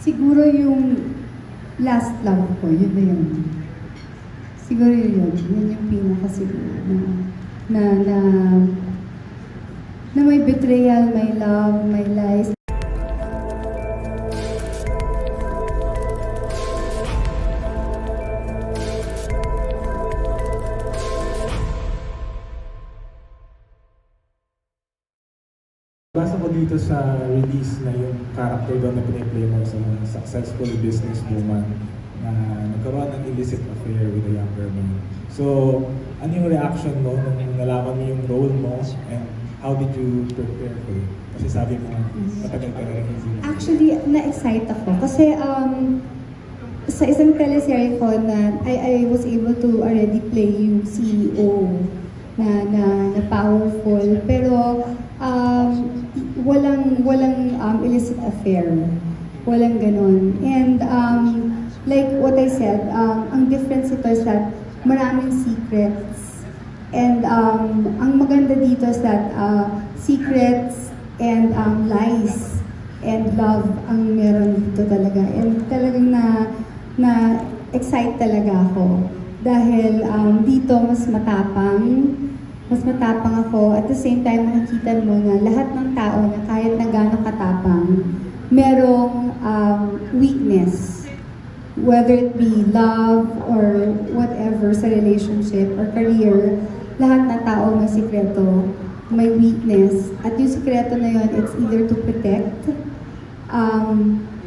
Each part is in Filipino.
Siguro yung last love ko, yun na yun. Siguro yun yung pinaka siguro na, na, na may betrayal, may love, may lies. Basa ko dito sa release na yung character doon na piniplay mo sa successful businesswoman na nagkaroon ng illicit affair with a younger man. So, ano yung reaction mo nung nalaman mo yung role mo and how did you prepare for it? Kasi sabi mo, matagal ka na rin hindi. Actually, na-excite ako kasi sa isang teleserye ko na I was able to already play yung CEO na powerful, pero walang illicit affair. Walang ganun. And like what I said, ang difference ito is that maraming secrets. And ang maganda dito is that secrets and lies and love ang meron dito talaga. And talagang na-excite talaga ako. Dahil dito mas matapang ako. At the same time, makikita mo na lahat ng tao na kahit na gano'ng katapang, merong weakness. Whether it be love or whatever sa relationship or career, lahat ng tao may sikreto, may weakness. At yung sikreto na yun, it's either to protect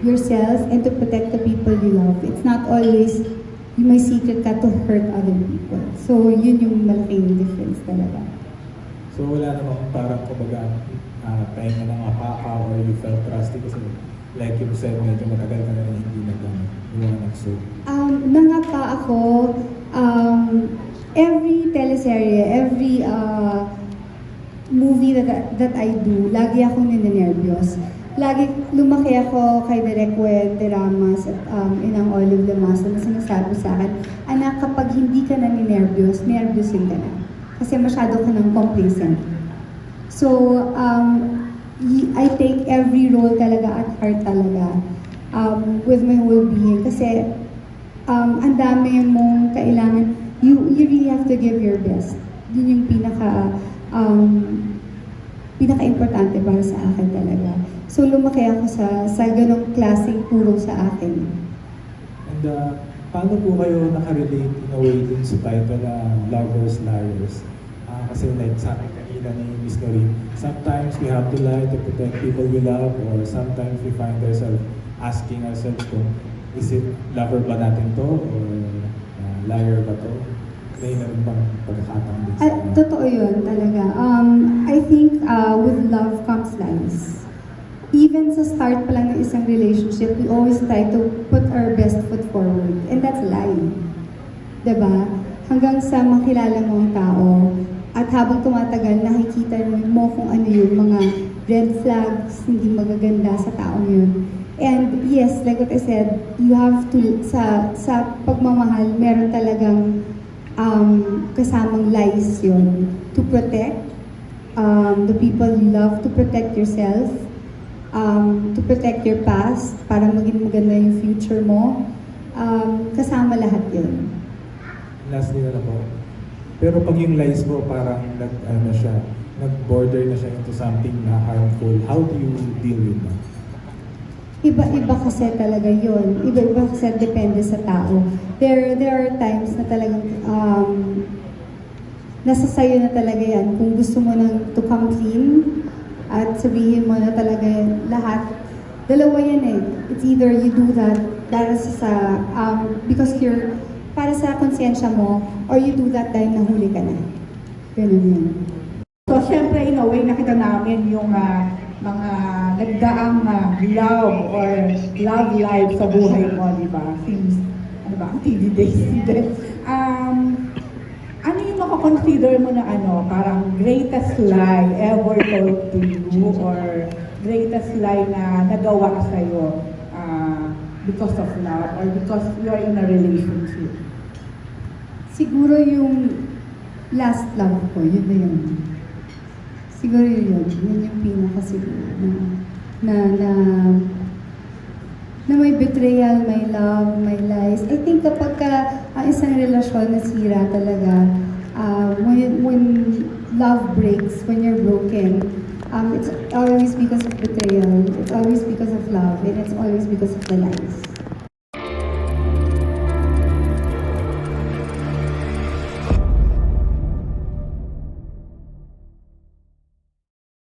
yourself and to protect the people you love. It's not always yung may secret ka to hurt other people. So, yun yung malaking difference talaga. So, wala namang parang kumbaga pahinga ng apaka or you felt trusty kasi like you said, medyo matagal ka na rin hindi nag-so. Nangapa ako, every teleserye, every movie that I do, lagi akong ninenervyos. Lagi lumaki ako kay Direk Wen de Ramos at Inang Olive Lamaso na sinasabi sa akin, anak, kapag hindi ka na ninervyos, nervyosin ka na. Kasi masyado ka nang complacent. So, I take every role talaga at heart talaga with my whole being. Kasi ang dami mong kailangan, you really have to give your best. Yun yung pinaka-importante para sa akin talaga. So lumaki ako sa ganong klaseng turo sa akin. And paano po kayo nakarelate in a way dun sa title na Lovers, Liars? Kasi like sabi kanina ni Miss Noreen, sometimes we have to lie to protect people we love or sometimes we find ourselves asking ourselves kung is it lover ba natin to or liar ba to? May naman bang pagkakataon din sa Totoo yun talaga. I think with love comes lies. Even sa start pa lang ng isang relationship, we always try to put our best foot forward. And that's a lie. Diba? Hanggang sa makilala mo ang tao, at habang tumatagal, nakikita mo kung ano yung mga red flags, hindi magaganda sa taong yun. And yes, like what I said, you have to, sa pagmamahal, meron talagang kasamang lies yun. To protect the people you love, to protect yourself, to protect your past, para maging maganda yung future mo. Kasama lahat yun. Lastly na po. Pero pag yung lies mo parang nag-border na siya into something na harmful, how do you deal with that? Iba-iba kasi talaga yun. Iba-iba kasi depende sa tao. There are times na talagang nasa sayo na talaga yan. Kung gusto mo nang to come clean at sabihin mo na talaga lahat, dalawa yan eh. It's either you do that because you're para sa konsensya mo, or you do that dahil nahuli ka na. Ganun yun. So, syempre, in a way, nakita namin yung mga nagdaang love or love life sa buhay mo, di ba? Since, ang TV days. Ano yung makakonsider mo na parang greatest lie ever told to you or greatest lie na nagawa sa'yo because of love or because you are in a relationship? Siguro yung last love ko, yun na yun. Siguro yun yung pinaka siguro na na may betrayal, may love, may lies. I think kapag ang isang relasyon nasira talaga, when love breaks, when you're broken, it's always because of betrayal, it's always because of love, and it's always because of the lies.